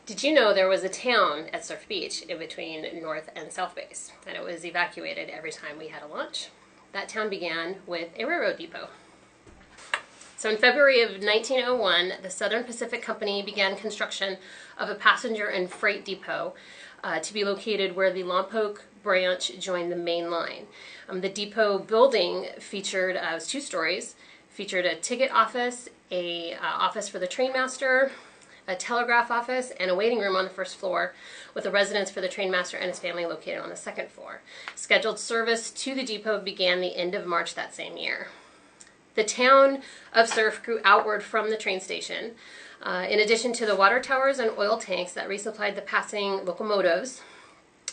Did you know there was a town at Surf Beach in between North and South Base, and it was evacuated every time we had a launch? That town began with a railroad depot. So in February of 1901, the Southern Pacific Company began construction of a passenger and freight depot to be located where the Lompoc branch joined the main line. The depot building featured, it was 2 stories, featured a ticket office, a office for the trainmaster, a telegraph office, and a waiting room on the 1st floor, with a residence for the trainmaster and his family located on the 2nd floor. Scheduled service to the depot began the end of March that same year. The town of Surf grew outward from the train station. In addition to the water towers and oil tanks that resupplied the passing locomotives,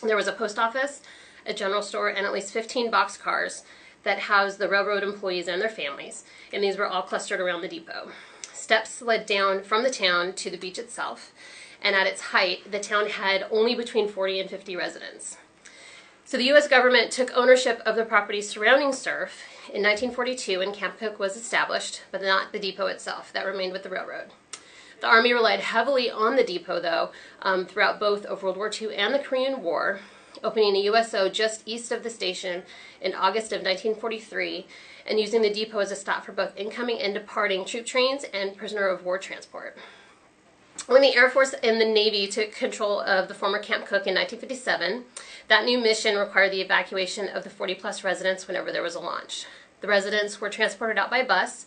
there was a post office, a general store, and at least 15 boxcars that housed the railroad employees and their families, and these were all clustered around the depot. Steps led down from the town to the beach itself, and at its height, the town had only between 40 and 50 residents. So the U.S. government took ownership of the property surrounding Surf in 1942, and Camp Cook was established, but not the depot itself. That remained with the railroad. The Army relied heavily on the depot, though, throughout both of World War II and the Korean War, opening a USO just east of the station in August of 1943, and using the depot as a stop for both incoming and departing troop trains and prisoner of war transport. When the Air Force and the Navy took control of the former Camp Cook in 1957, that new mission required the evacuation of the 40-plus residents whenever there was a launch. The residents were transported out by bus,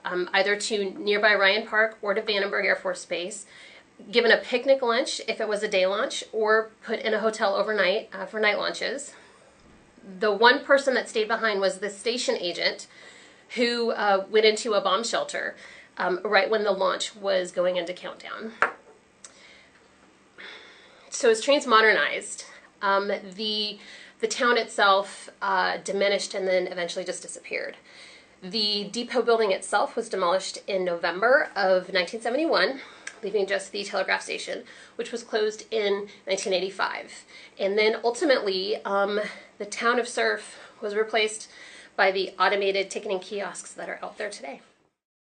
either to nearby Ryan Park or to Vandenberg Air Force Base, given a picnic lunch if it was a day launch, or put in a hotel overnight for night launches. The one person that stayed behind was the station agent, who went into a bomb shelter right when the launch was going into countdown. So as trains modernized, the town itself diminished and then eventually just disappeared. The depot building itself was demolished in November of 1971, leaving just the telegraph station, which was closed in 1985. And then ultimately, the town of Surf was replaced by the automated ticketing kiosks that are out there today.